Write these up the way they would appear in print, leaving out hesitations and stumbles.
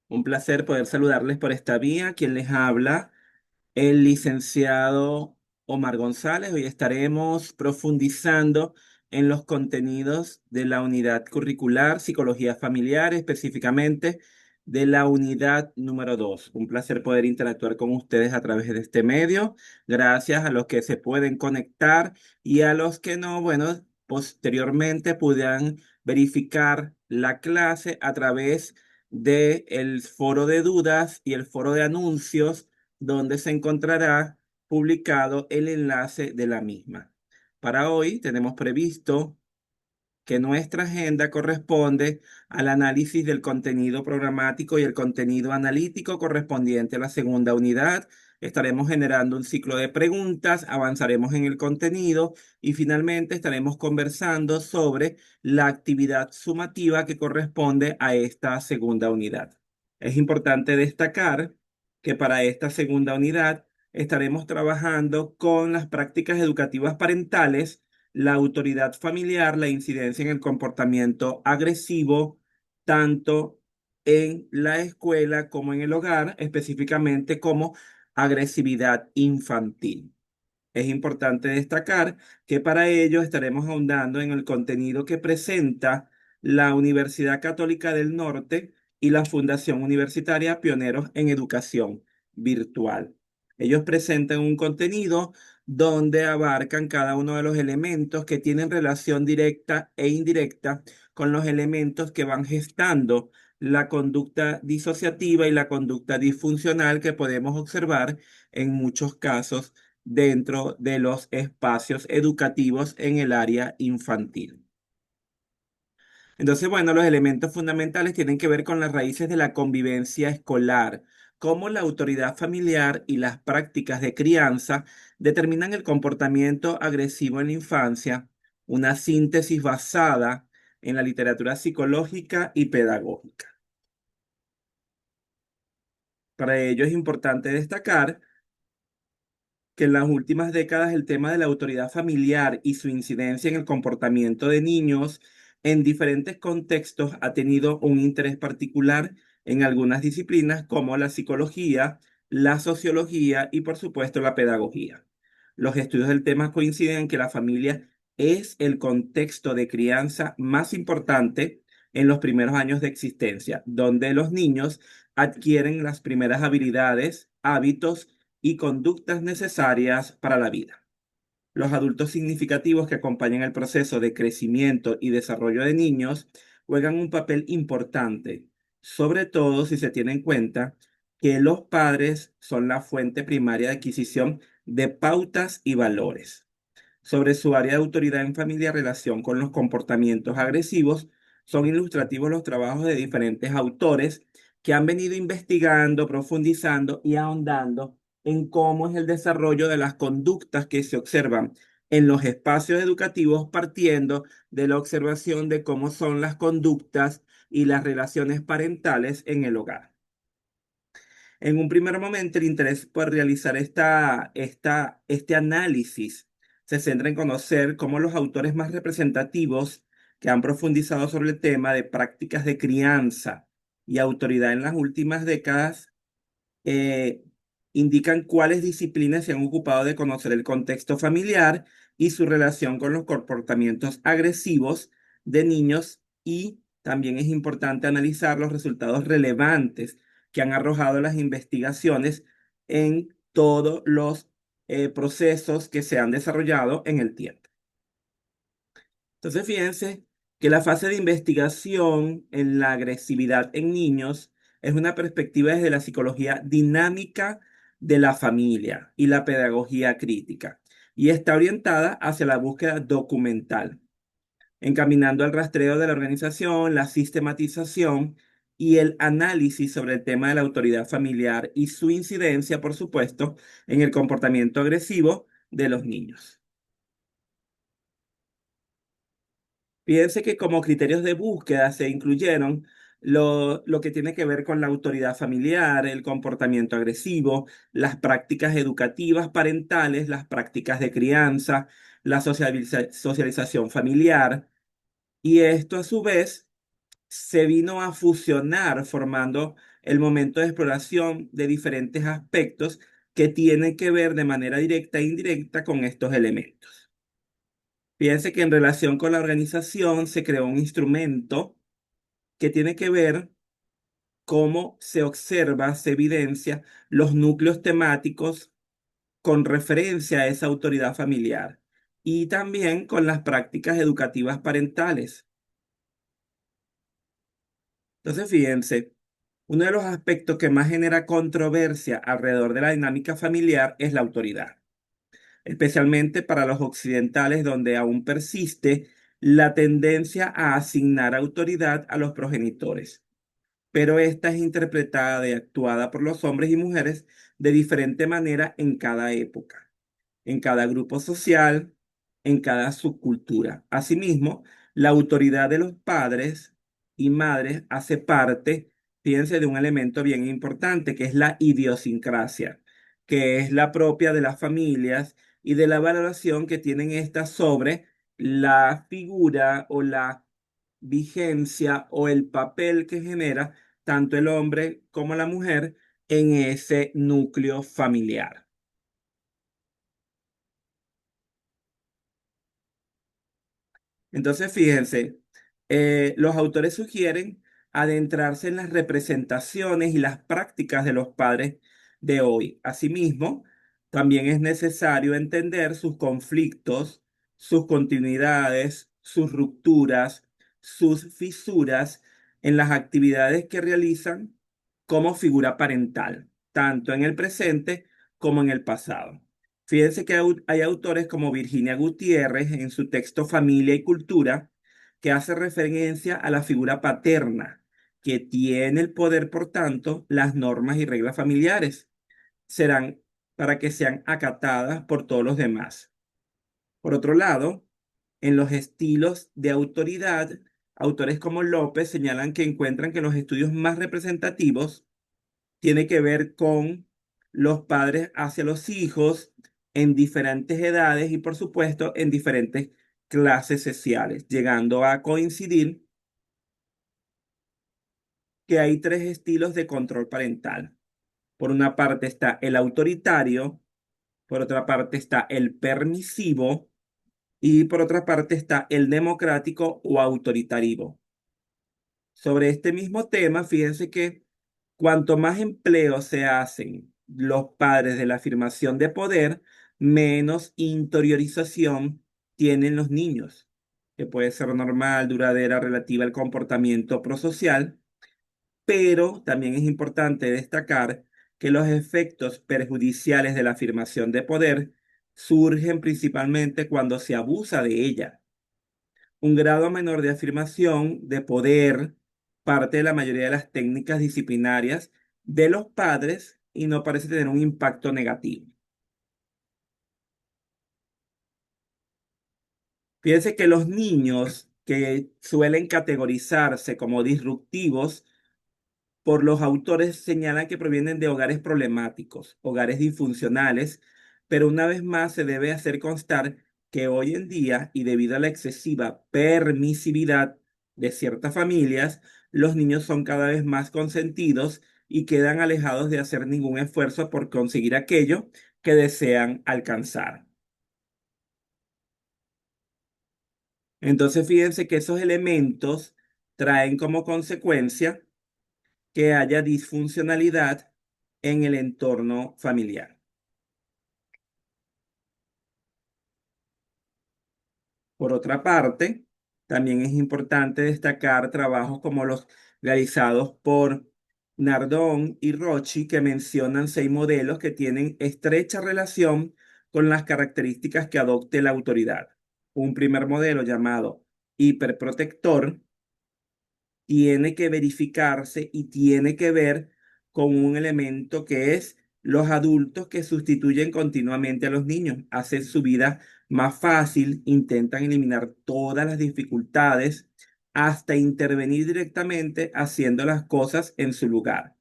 Un placer poder saludarles por esta vía. Quien les habla, el licenciado Omar González. Hoy estaremos profundizando en los contenidos de la unidad curricular Psicología Familiar, específicamente de la unidad número 2. Un placer poder interactuar con ustedes a través de este medio. Gracias a los que se pueden conectar y a los que no, bueno, posteriormente puedan verificar la clase a través del foro de dudas y el foro de anuncios donde se encontrará publicado el enlace de la misma. Para hoy tenemos previsto que nuestra agenda corresponde al análisis del contenido programático y el contenido analítico correspondiente a la segunda unidad. Estaremos generando un ciclo de preguntas, avanzaremos en el contenido y finalmente estaremos conversando sobre la actividad sumativa que corresponde a esta segunda unidad. Es importante destacar que para esta segunda unidad estaremos trabajando con las prácticas educativas parentales, la autoridad familiar, la incidencia en el comportamiento agresivo, tanto en la escuela como en el hogar, específicamente como agresividad infantil. Es importante destacar que para ello estaremos ahondando en el contenido que presenta la Universidad Católica del Norte y la Fundación Universitaria Pioneros en Educación Virtual. Ellos presentan un contenido donde abarcan cada uno de los elementos que tienen relación directa e indirecta con los elementos que van gestando la conducta disociativa y la conducta disfuncional que podemos observar en muchos casos dentro de los espacios educativos en el área infantil. Entonces, bueno, los elementos fundamentales tienen que ver con las raíces de la convivencia escolar, cómo la autoridad familiar y las prácticas de crianza determinan el comportamiento agresivo en la infancia, una síntesis basada en la literatura psicológica y pedagógica. Para ello es importante destacar que en las últimas décadas el tema de la autoridad familiar y su incidencia en el comportamiento de niños en diferentes contextos ha tenido un interés particular en algunas disciplinas como la psicología, la sociología y por supuesto la pedagogía. Los estudios del tema coinciden en que la familia es el contexto de crianza más importante en los primeros años de existencia, donde los niños adquieren las primeras habilidades, hábitos y conductas necesarias para la vida. Los adultos significativos que acompañan el proceso de crecimiento y desarrollo de niños juegan un papel importante, sobre todo si se tiene en cuenta que los padres son la fuente primaria de adquisición de pautas y valores. Sobre su área de autoridad en familia, relación con los comportamientos agresivos, son ilustrativos los trabajos de diferentes autores que han venido investigando, profundizando y ahondando en cómo es el desarrollo de las conductas que se observan en los espacios educativos, partiendo de la observación de cómo son las conductas y las relaciones parentales en el hogar. En un primer momento, el interés por realizar este análisis se centra en conocer cómo los autores más representativos que han profundizado sobre el tema de prácticas de crianza y autoridad en las últimas décadas eh, indican cuáles disciplinas se han ocupado de conocer el contexto familiar y su relación con los comportamientos agresivos de niños, y también es importante analizar los resultados relevantes que han arrojado las investigaciones en todos los procesos que se han desarrollado en el tiempo. Entonces, fíjense que la fase de investigación en la agresividad en niños es una perspectiva desde la psicología dinámica de la familia y la pedagogía crítica, y está orientada hacia la búsqueda documental, encaminando al rastreo de la organización, la sistematización y el análisis sobre el tema de la autoridad familiar y su incidencia, por supuesto, en el comportamiento agresivo de los niños. Fíjense que como criterios de búsqueda se incluyeron lo que tiene que ver con la autoridad familiar, el comportamiento agresivo, las prácticas educativas parentales, las prácticas de crianza, la socialización familiar, y esto a su vez se vino a fusionar formando el momento de exploración de diferentes aspectos que tienen que ver de manera directa e indirecta con estos elementos. Fíjense que en relación con la organización se creó un instrumento que tiene que ver cómo se observa, se evidencia los núcleos temáticos con referencia a esa autoridad familiar y también con las prácticas educativas parentales. Entonces, fíjense, uno de los aspectos que más genera controversia alrededor de la dinámica familiar es la autoridad, especialmente para los occidentales donde aún persiste la tendencia a asignar autoridad a los progenitores, pero esta es interpretada y actuada por los hombres y mujeres de diferente manera en cada época, en cada grupo social, en cada subcultura. Asimismo, la autoridad de los padres y madres hace parte, fíjense, de un elemento bien importante, que es la idiosincrasia, que es la propia de las familias y de la valoración que tienen estas sobre la figura o la vigencia o el papel que genera tanto el hombre como la mujer en ese núcleo familiar. Entonces, fíjense, los autores sugieren adentrarse en las representaciones y las prácticas de los padres de hoy. Asimismo, también es necesario entender sus conflictos, sus continuidades, sus rupturas, sus fisuras en las actividades que realizan como figura parental, tanto en el presente como en el pasado. Fíjense que hay autores como Virginia Gutiérrez en su texto Familia y Cultura, que hace referencia a la figura paterna, que tiene el poder, por tanto, las normas y reglas familiares serán para que sean acatadas por todos los demás. Por otro lado, en los estilos de autoridad, autores como López señalan que encuentran que los estudios más representativos tiene que ver con los padres hacia los hijos en diferentes edades y por supuesto en diferentes clases sociales, llegando a coincidir que hay tres estilos de control parental. Por una parte está el autoritario, por otra parte está el permisivo y por otra parte está el democrático o autoritario. Sobre este mismo tema, fíjense que cuanto más empleo se hacen los padres de la afirmación de poder, menos interiorización tienen los niños, que puede ser normal, duradera, relativa al comportamiento prosocial, pero también es importante destacar que los efectos perjudiciales de la afirmación de poder surgen principalmente cuando se abusa de ella. Un grado menor de afirmación de poder parte de la mayoría de las técnicas disciplinarias de los padres y no parece tener un impacto negativo. Fíjense que los niños que suelen categorizarse como disruptivos por los autores señalan que provienen de hogares problemáticos, hogares disfuncionales, pero una vez más se debe hacer constar que hoy en día, y debido a la excesiva permisividad de ciertas familias, los niños son cada vez más consentidos y quedan alejados de hacer ningún esfuerzo por conseguir aquello que desean alcanzar. Entonces, fíjense que esos elementos traen como consecuencia que haya disfuncionalidad en el entorno familiar. Por otra parte, también es importante destacar trabajos como los realizados por Nardón y Rocci, que mencionan 6 modelos que tienen estrecha relación con las características que adopte la autoridad. Un primer modelo llamado hiperprotector tiene que verificarse y tiene que ver con un elemento que es los adultos que sustituyen continuamente a los niños, hacen su vida más fácil, intentan eliminar todas las dificultades hasta intervenir directamente haciendo las cosas en su lugar.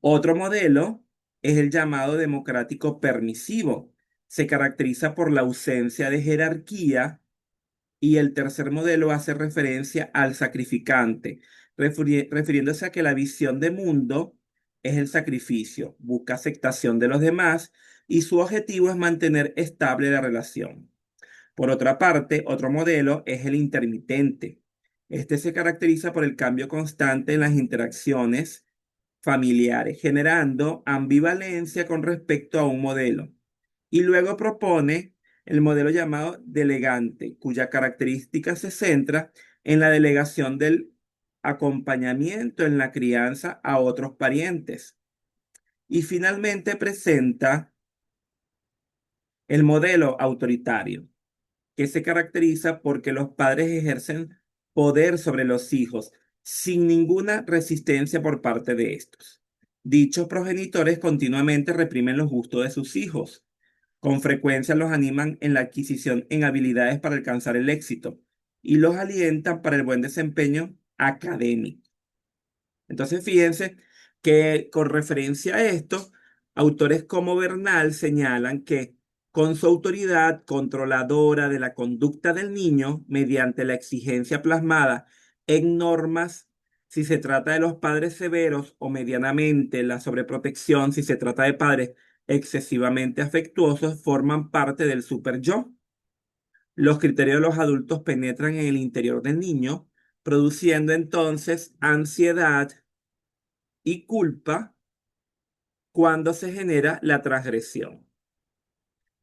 Otro modelo es el llamado democrático permisivo. Se caracteriza por la ausencia de jerarquía Y el tercer modelo hace referencia al sacrificante, refiriéndose a que la visión de mundo es el sacrificio, busca aceptación de los demás y su objetivo es mantener estable la relación. Por otra parte, otro modelo es el intermitente. Este se caracteriza por el cambio constante en las interacciones familiares, generando ambivalencia con respecto a un modelo. Y luego propone el modelo llamado delegante, cuya característica se centra en la delegación del acompañamiento en la crianza a otros parientes. Y finalmente presenta el modelo autoritario, que se caracteriza porque los padres ejercen poder sobre los hijos sin ninguna resistencia por parte de estos. Dichos progenitores continuamente reprimen los gustos de sus hijos. Con frecuencia los animan en la adquisición en habilidades para alcanzar el éxito y los alientan para el buen desempeño académico. Entonces, fíjense que con referencia a esto, autores como Bernal señalan que con su autoridad controladora de la conducta del niño, mediante la exigencia plasmada en normas, si se trata de los padres severos o medianamente la sobreprotección, si se trata de padres excesivamente afectuosos, forman parte del super yo. Los criterios de los adultos penetran en el interior del niño, produciendo entonces ansiedad y culpa cuando se genera la transgresión.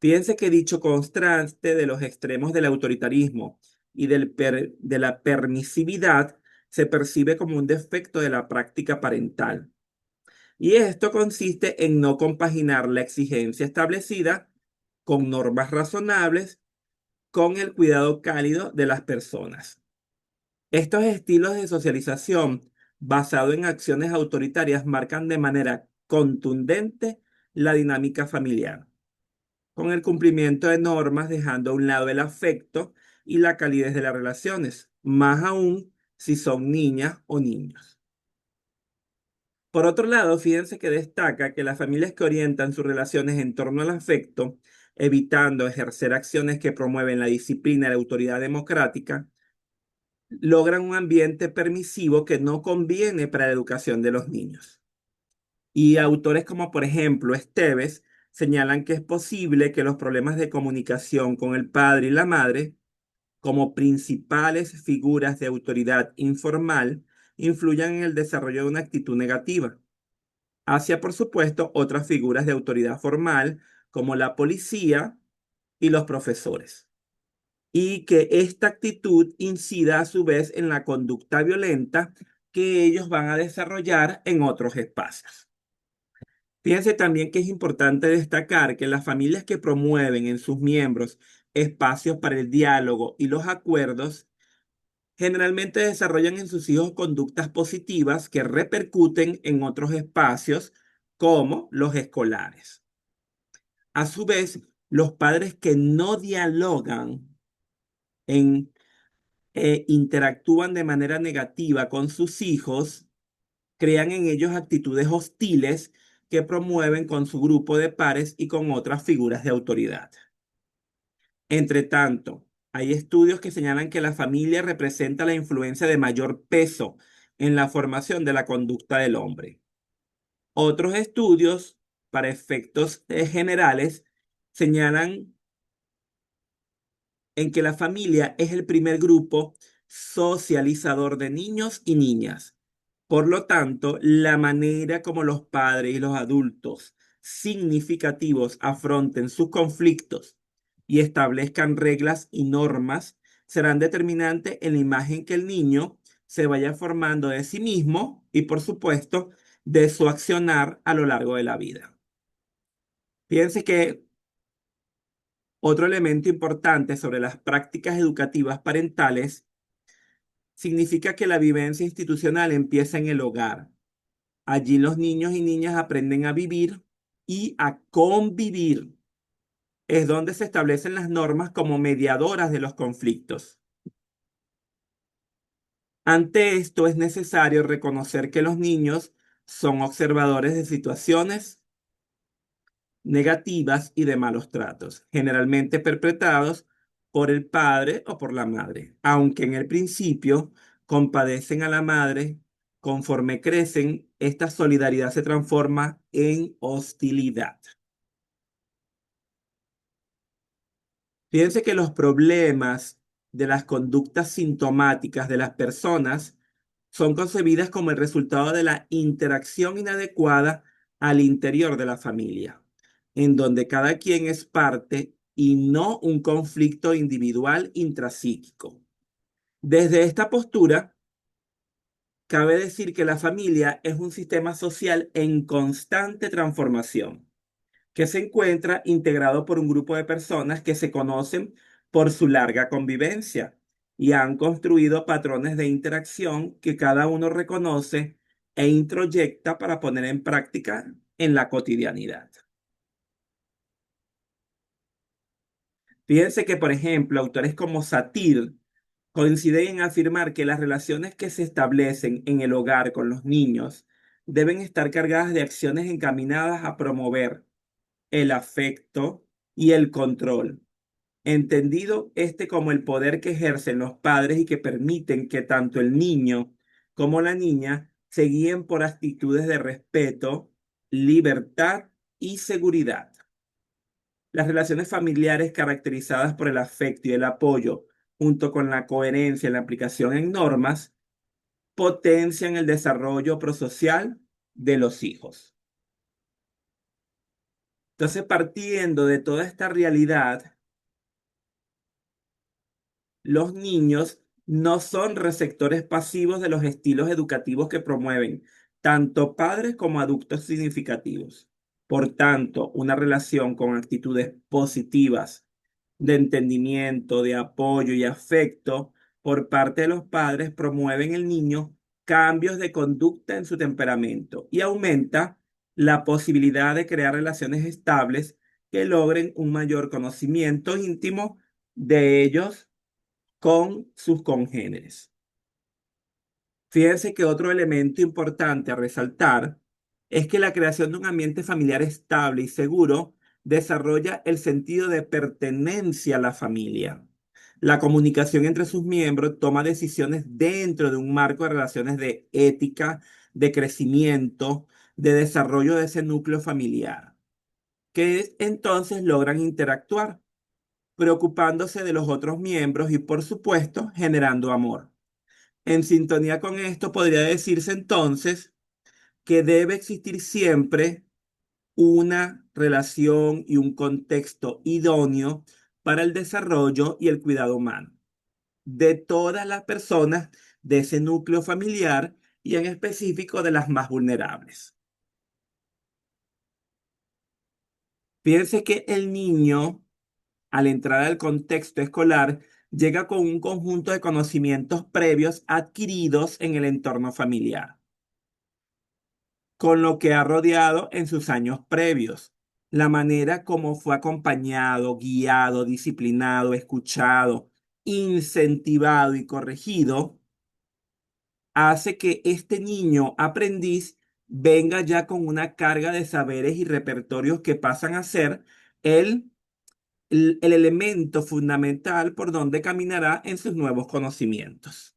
Fíjense que dicho contraste de los extremos del autoritarismo y de la permisividad se percibe como un defecto de la práctica parental. Y esto consiste en no compaginar la exigencia establecida con normas razonables, con el cuidado cálido de las personas. Estos estilos de socialización basados en acciones autoritarias marcan de manera contundente la dinámica familiar, con el cumplimiento de normas dejando a un lado el afecto y la calidez de las relaciones, más aún si son niñas o niños. Por otro lado, fíjense que destaca que las familias que orientan sus relaciones en torno al afecto, evitando ejercer acciones que promueven la disciplina y la autoridad democrática, logran un ambiente permisivo que no conviene para la educación de los niños. Y autores como por ejemplo Esteves señalan que es posible que los problemas de comunicación con el padre y la madre, como principales figuras de autoridad informal, influyan en el desarrollo de una actitud negativa, hacia por supuesto otras figuras de autoridad formal como la policía y los profesores, y que esta actitud incida a su vez en la conducta violenta que ellos van a desarrollar en otros espacios. Fíjense también que es importante destacar que las familias que promueven en sus miembros espacios para el diálogo y los acuerdos generalmente desarrollan en sus hijos conductas positivas que repercuten en otros espacios como los escolares. A su vez, los padres que no dialogan en interactúan de manera negativa con sus hijos, crean en ellos actitudes hostiles que promueven con su grupo de pares y con otras figuras de autoridad. Entre tanto, hay estudios que señalan que la familia representa la influencia de mayor peso en la formación de la conducta del hombre. Otros estudios, para efectos generales, señalan en que la familia es el primer grupo socializador de niños y niñas. Por lo tanto, la manera como los padres y los adultos significativos afronten sus conflictos y establezcan reglas y normas serán determinantes en la imagen que el niño se vaya formando de sí mismo y, por supuesto, de su accionar a lo largo de la vida. Fíjense que otro elemento importante sobre las prácticas educativas parentales significa que la vivencia institucional empieza en el hogar. Allí los niños y niñas aprenden a vivir y a convivir. Es donde se establecen las normas como mediadoras de los conflictos. Ante esto es necesario reconocer que los niños son observadores de situaciones negativas y de malos tratos, generalmente perpetrados por el padre o por la madre, aunque en el principio compadecen a la madre, conforme crecen, esta solidaridad se transforma en hostilidad. Fíjense que los problemas de las conductas sintomáticas de las personas son concebidas como el resultado de la interacción inadecuada al interior de la familia, en donde cada quien es parte y no un conflicto individual intrapsíquico. Desde esta postura, cabe decir que la familia es un sistema social en constante transformación que se encuentra integrado por un grupo de personas que se conocen por su larga convivencia y han construido patrones de interacción que cada uno reconoce e introyecta para poner en práctica en la cotidianidad. Fíjense que, por ejemplo, autores como Satir coinciden en afirmar que las relaciones que se establecen en el hogar con los niños deben estar cargadas de acciones encaminadas a promover el afecto y el control, entendido este como el poder que ejercen los padres y que permiten que tanto el niño como la niña se guíen por actitudes de respeto, libertad y seguridad. Las relaciones familiares caracterizadas por el afecto y el apoyo, junto con la coherencia y la aplicación en normas, potencian el desarrollo prosocial de los hijos. Entonces, partiendo de toda esta realidad, los niños no son receptores pasivos de los estilos educativos que promueven tanto padres como adultos significativos. Por tanto, una relación con actitudes positivas de entendimiento, de apoyo y afecto por parte de los padres promueve en el niño cambios de conducta en su temperamento y aumenta la posibilidad de crear relaciones estables que logren un mayor conocimiento íntimo de ellos con sus congéneres. Fíjense que otro elemento importante a resaltar es que la creación de un ambiente familiar estable y seguro desarrolla el sentido de pertenencia a la familia. La comunicación entre sus miembros toma decisiones dentro de un marco de relaciones de ética, de crecimiento, de desarrollo de ese núcleo familiar, que entonces logran interactuar, preocupándose de los otros miembros y, por supuesto, generando amor. En sintonía con esto, podría decirse entonces que debe existir siempre una relación y un contexto idóneo para el desarrollo y el cuidado humano de todas las personas de ese núcleo familiar y en específico de las más vulnerables. Fíjense que el niño, al entrar al contexto escolar, llega con un conjunto de conocimientos previos adquiridos en el entorno familiar, con lo que ha rodeado en sus años previos. La manera como fue acompañado, guiado, disciplinado, escuchado, incentivado y corregido hace que este niño aprendiz venga ya con una carga de saberes y repertorios que pasan a ser el, el elemento fundamental por donde caminará en sus nuevos conocimientos.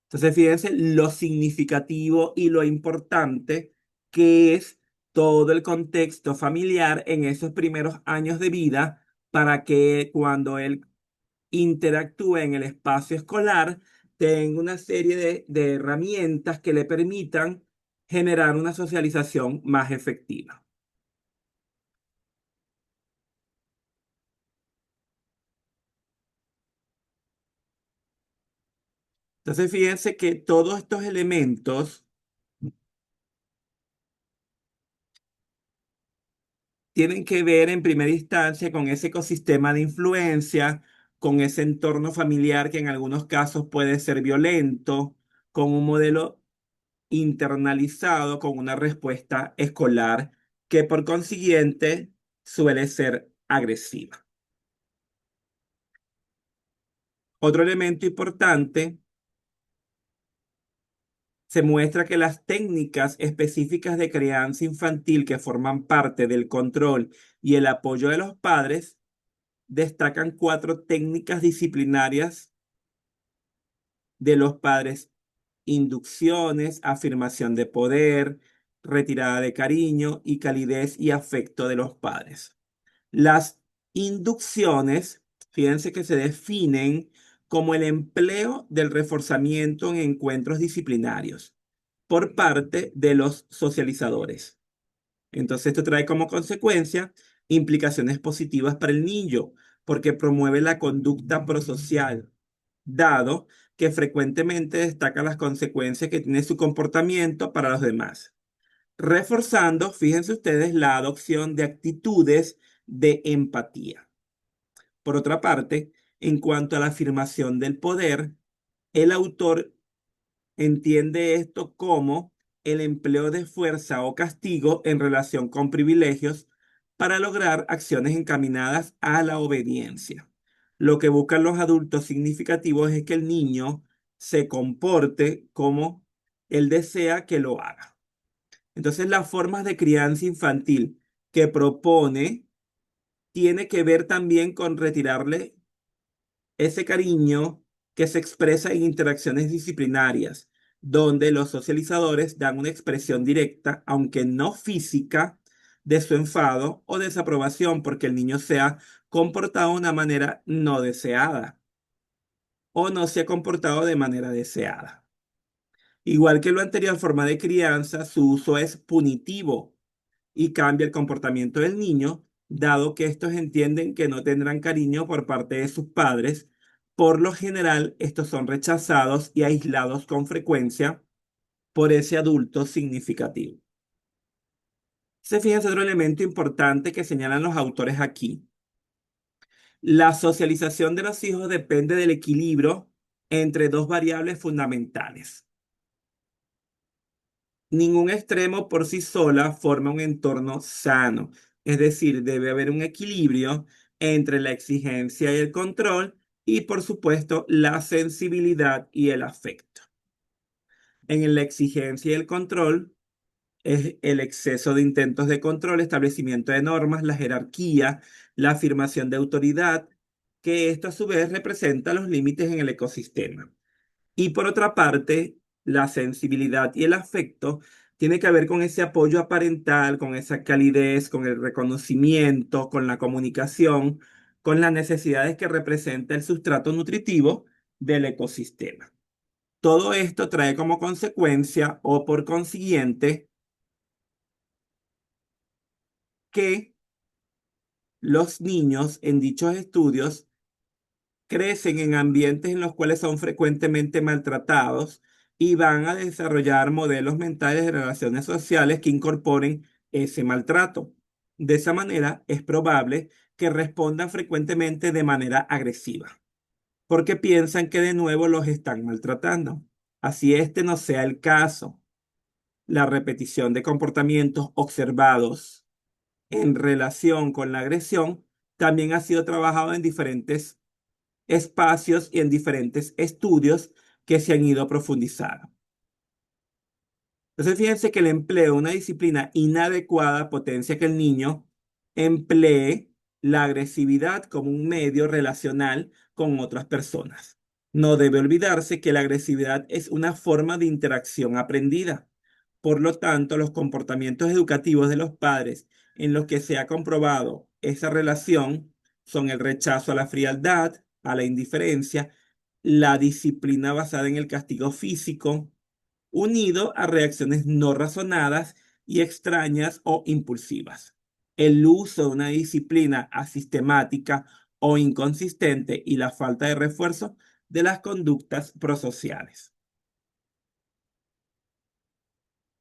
Entonces, fíjense lo significativo y lo importante que es todo el contexto familiar en esos primeros años de vida para que cuando él interactúe en el espacio escolar tenga una serie de herramientas que le permitan generar una socialización más efectiva. Entonces, fíjense que todos estos elementos tienen que ver en primera instancia con ese ecosistema de influencia, con ese entorno familiar que en algunos casos puede ser violento, con un modelo internalizado, con una respuesta escolar que por consiguiente suele ser agresiva. Otro elemento importante, se muestra que las técnicas específicas de crianza infantil que forman parte del control y el apoyo de los padres destacan cuatro técnicas disciplinarias de los padres: inducciones, afirmación de poder, retirada de cariño y calidez y afecto de los padres. Las inducciones, fíjense que se definen como el empleo del reforzamiento en encuentros disciplinarios por parte de los socializadores. Entonces, esto trae como consecuencia implicaciones positivas para el niño, porque promueve la conducta prosocial, dado que frecuentemente destaca las consecuencias que tiene su comportamiento para los demás, reforzando, fíjense ustedes, la adopción de actitudes de empatía. Por otra parte, en cuanto a la afirmación del poder, el autor entiende esto como el empleo de fuerza o castigo en relación con privilegios para lograr acciones encaminadas a la obediencia. Lo que buscan los adultos significativos es que el niño se comporte como él desea que lo haga. Entonces, las formas de crianza infantil que propone tiene que ver también con retirarle ese cariño que se expresa en interacciones disciplinarias, donde los socializadores dan una expresión directa, aunque no física, de su enfado o desaprobación porque el niño se ha comportado de una manera no deseada o no se ha comportado de manera deseada. Igual que lo anterior, forma de crianza, su uso es punitivo y cambia el comportamiento del niño, dado que estos entienden que no tendrán cariño por parte de sus padres. Por lo general, estos son rechazados y aislados con frecuencia por ese adulto significativo. Se fija otro elemento importante que señalan los autores aquí. La socialización de los hijos depende del equilibrio entre dos variables fundamentales. Ningún extremo por sí sola forma un entorno sano. Es decir, debe haber un equilibrio entre la exigencia y el control y, por supuesto, la sensibilidad y el afecto. En la exigencia y el control es el exceso de intentos de control, establecimiento de normas, la jerarquía, la afirmación de autoridad, que esto a su vez representa los límites en el ecosistema. Y por otra parte, la sensibilidad y el afecto tiene que ver con ese apoyo parental, con esa calidez, con el reconocimiento, con la comunicación, con las necesidades que representa el sustrato nutritivo del ecosistema. Todo esto trae como consecuencia o por consiguiente que los niños en dichos estudios crecen en ambientes en los cuales son frecuentemente maltratados y van a desarrollar modelos mentales de relaciones sociales que incorporen ese maltrato. De esa manera, es probable que respondan frecuentemente de manera agresiva, porque piensan que de nuevo los están maltratando. Así este no sea el caso. La repetición de comportamientos observados en relación con la agresión también ha sido trabajado en diferentes espacios y en diferentes estudios que se han ido a profundizar. Entonces, fíjense que el empleo de una disciplina inadecuada potencia que el niño emplee la agresividad como un medio relacional con otras personas. No debe olvidarse que la agresividad es una forma de interacción aprendida. Por lo tanto, los comportamientos educativos de los padres en los que se ha comprobado esa relación son el rechazo a la frialdad, a la indiferencia, la disciplina basada en el castigo físico, unido a reacciones no razonadas y extrañas o impulsivas. El uso de una disciplina asistemática o inconsistente y la falta de refuerzo de las conductas prosociales.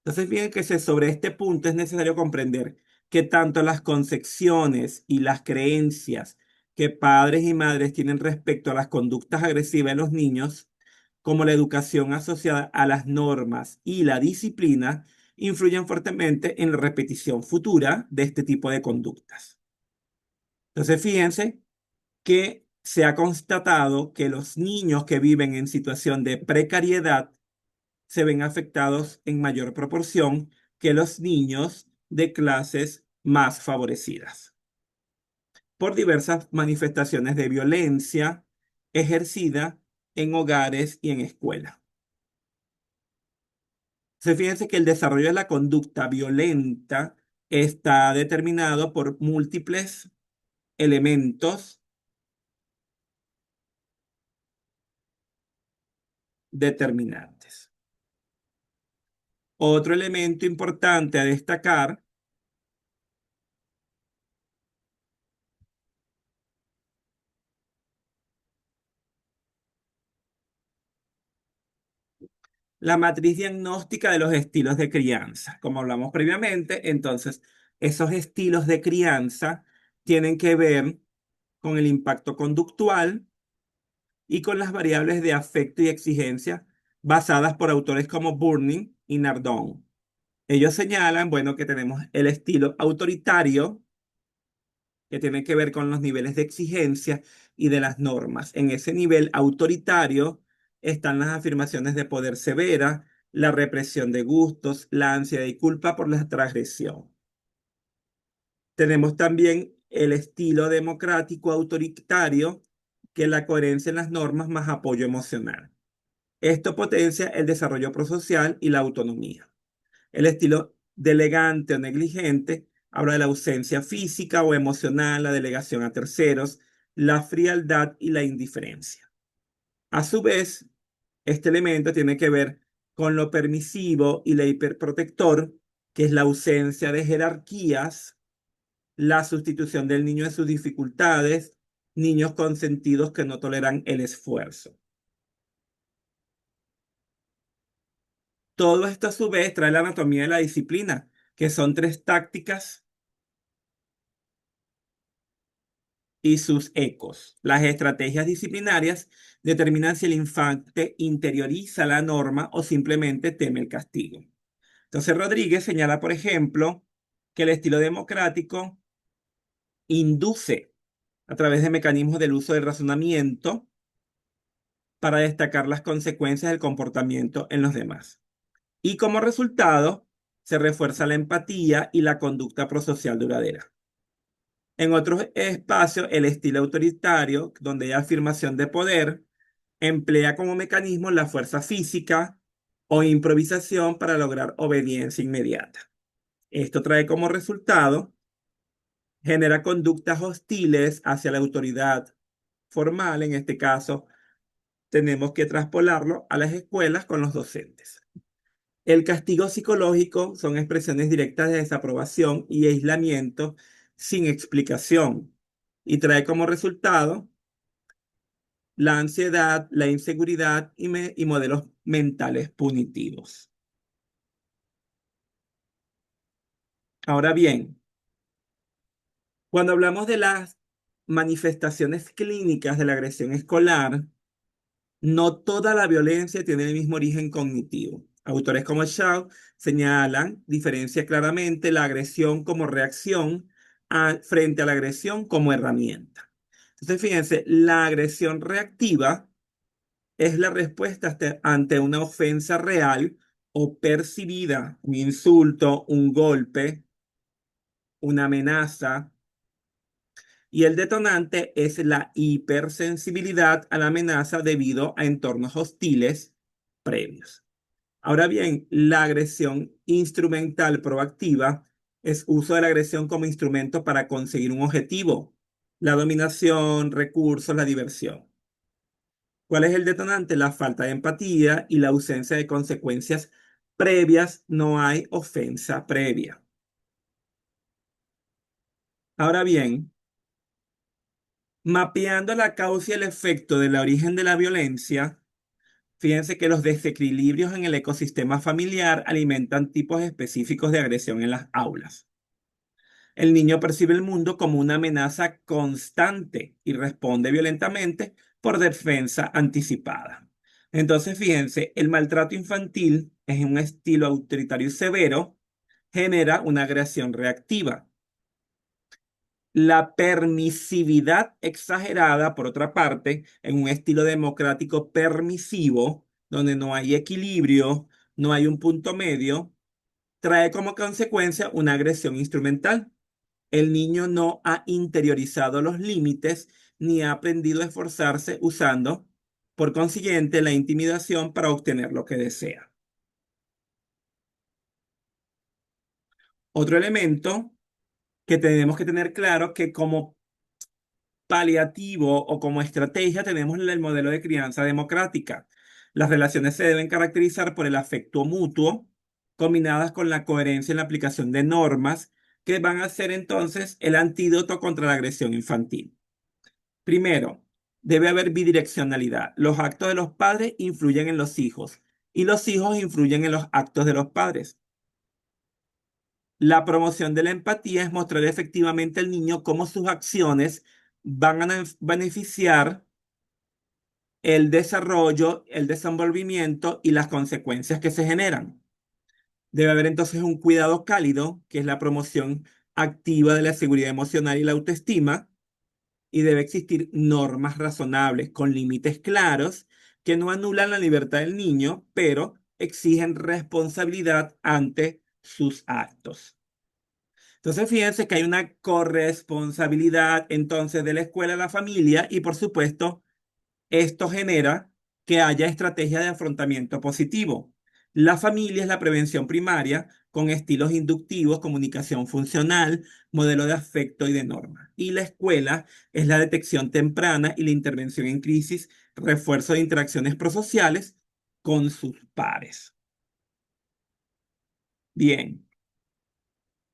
Entonces, bien que sobre este punto es necesario comprender que tanto las concepciones y las creencias que padres y madres tienen respecto a las conductas agresivas de los niños, como la educación asociada a las normas y la disciplina, influyen fuertemente en la repetición futura de este tipo de conductas. Entonces, fíjense que se ha constatado que los niños que viven en situación de precariedad se ven afectados en mayor proporción que los niños de clases más favorecidas. por diversas manifestaciones de violencia ejercida en hogares y en escuelas. Fíjense que el desarrollo de la conducta violenta está determinado por múltiples elementos determinantes. Otro elemento importante a destacar, la matriz diagnóstica de los estilos de crianza. Como hablamos previamente, entonces, esos estilos de crianza tienen que ver con el impacto conductual y con las variables de afecto y exigencia basadas por autores como Burning y Nardone. Ellos señalan, bueno, que tenemos el estilo autoritario, que tiene que ver con los niveles de exigencia y de las normas. En ese nivel autoritario están las afirmaciones de poder severa, la represión de gustos, la ansiedad y culpa por la transgresión. Tenemos también el estilo democrático autoritario, que es la coherencia en las normas más apoyo emocional. Esto potencia el desarrollo prosocial y la autonomía. El estilo delegante o negligente habla de la ausencia física o emocional, la delegación a terceros, la frialdad y la indiferencia. A su vez, este elemento tiene que ver con lo permisivo y la hiperprotector, que es la ausencia de jerarquías, la sustitución del niño en sus dificultades, niños consentidos que no toleran el esfuerzo. Todo esto a su vez trae la anatomía de la disciplina, que son tres tácticas y sus ecos. Las estrategias disciplinarias determinan si el infante interioriza la norma o simplemente teme el castigo. Entonces Rodríguez señala, por ejemplo, que el estilo democrático induce a través de mecanismos del uso del razonamiento para destacar las consecuencias del comportamiento en los demás. Y como resultado, se refuerza la empatía y la conducta prosocial duradera. En otros espacios, el estilo autoritario, donde hay afirmación de poder, emplea como mecanismo la fuerza física o improvisación para lograr obediencia inmediata. Esto trae como resultado, genera conductas hostiles hacia la autoridad formal. En este caso, tenemos que traspolarlo a las escuelas con los docentes. El castigo psicológico son expresiones directas de desaprobación y aislamiento sin explicación y trae como resultado la ansiedad, la inseguridad y modelos mentales punitivos. Ahora bien, cuando hablamos de las manifestaciones clínicas de la agresión escolar, no toda la violencia tiene el mismo origen cognitivo. Autores como Shaw señalan, diferencia claramente la agresión como reacción frente a la agresión como herramienta. Entonces, fíjense, la agresión reactiva es la respuesta ante una ofensa real o percibida, un insulto, un golpe, una amenaza, y el detonante es la hipersensibilidad a la amenaza debido a entornos hostiles previos. Ahora bien, la agresión instrumental proactiva es uso de la agresión como instrumento para conseguir un objetivo, la dominación, recursos, la diversión. ¿Cuál es el detonante? La falta de empatía y la ausencia de consecuencias previas. No hay ofensa previa. Ahora bien, mapeando la causa y el efecto del origen de la violencia, fíjense que los desequilibrios en el ecosistema familiar alimentan tipos específicos de agresión en las aulas. El niño percibe el mundo como una amenaza constante y responde violentamente por defensa anticipada. Entonces, fíjense, el maltrato infantil es un estilo autoritario y severo, genera una agresión reactiva. La permisividad exagerada, por otra parte, en un estilo democrático permisivo, donde no hay equilibrio, no hay un punto medio, trae como consecuencia una agresión instrumental. El niño no ha interiorizado los límites ni ha aprendido a esforzarse usando, por consiguiente, la intimidación para obtener lo que desea. Otro elemento que tenemos que tener claro que como paliativo o como estrategia tenemos el modelo de crianza democrática. Las relaciones se deben caracterizar por el afecto mutuo, combinadas con la coherencia en la aplicación de normas que van a ser entonces el antídoto contra la agresión infantil. Primero, debe haber bidireccionalidad. Los actos de los padres influyen en los hijos y los hijos influyen en los actos de los padres. La promoción de la empatía es mostrar efectivamente al niño cómo sus acciones van a beneficiar el desarrollo, el desenvolvimiento y las consecuencias que se generan. Debe haber entonces un cuidado cálido, que es la promoción activa de la seguridad emocional y la autoestima, y debe existir normas razonables con límites claros que no anulan la libertad del niño, pero exigen responsabilidad ante sus actos. Entonces, fíjense que hay una corresponsabilidad entonces de la escuela a la familia y, por supuesto, esto genera que haya estrategias de afrontamiento positivo. La familia es la prevención primaria con estilos inductivos, comunicación funcional, modelo de afecto y de norma. Y la escuela es la detección temprana y la intervención en crisis, refuerzo de interacciones prosociales con sus pares. Bien.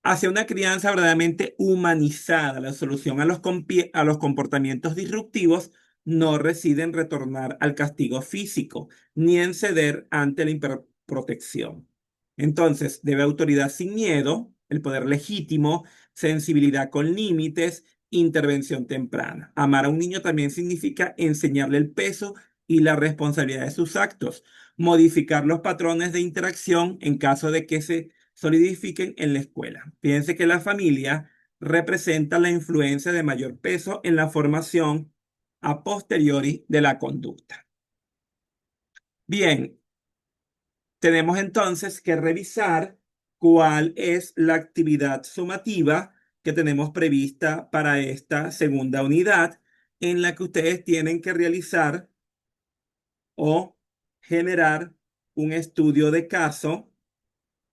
Hacia una crianza verdaderamente humanizada. La solución a a los comportamientos disruptivos no reside en retornar al castigo físico, ni en ceder ante la hiperprotección. Entonces, debe autoridad sin miedo, el poder legítimo, sensibilidad con límites, intervención temprana. Amar a un niño también significa enseñarle el peso y la responsabilidad de sus actos, modificar los patrones de interacción en caso de que se solidifiquen en la escuela. Fíjense que la familia representa la influencia de mayor peso en la formación a posteriori de la conducta. Bien, tenemos entonces que revisar cuál es la actividad sumativa que tenemos prevista para esta segunda unidad en la que ustedes tienen que realizar o generar un estudio de caso,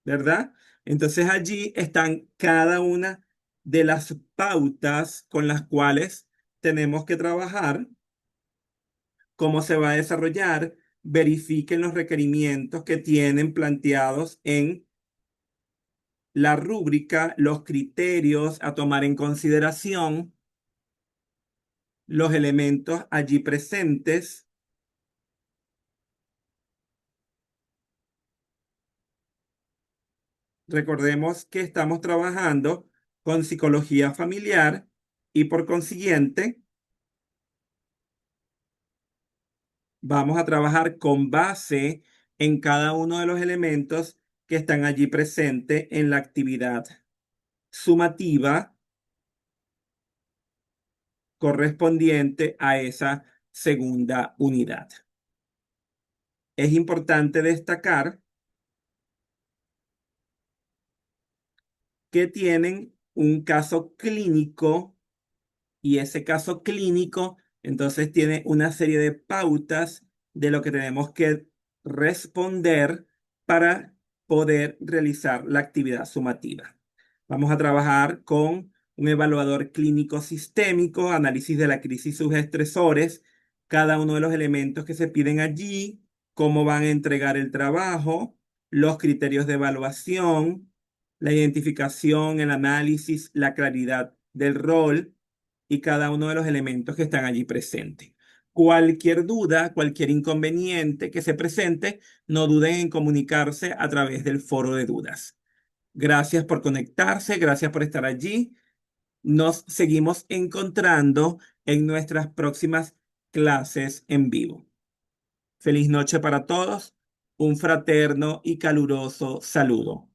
¿verdad? Entonces allí están cada una de las pautas con las cuales tenemos que trabajar, cómo se va a desarrollar, verifiquen los requerimientos que tienen planteados en la rúbrica, los criterios a tomar en consideración, los elementos allí presentes. Recordemos que estamos trabajando con psicología familiar y por consiguiente vamos a trabajar con base en cada uno de los elementos que están allí presentes en la actividad sumativa correspondiente a esa segunda unidad. Es importante destacar que tienen un caso clínico y ese caso clínico entonces tiene una serie de pautas de lo que tenemos que responder para poder realizar la actividad sumativa. Vamos a trabajar con un evaluador clínico sistémico, análisis de la crisis y sus estresores, cada uno de los elementos que se piden allí, cómo van a entregar el trabajo, los criterios de evaluación, la identificación, el análisis, la claridad del rol y cada uno de los elementos que están allí presentes. Cualquier duda, cualquier inconveniente que se presente, no duden en comunicarse a través del foro de dudas. Gracias por conectarse, gracias por estar allí. Nos seguimos encontrando en nuestras próximas clases en vivo. Feliz noche para todos. Un fraterno y caluroso saludo.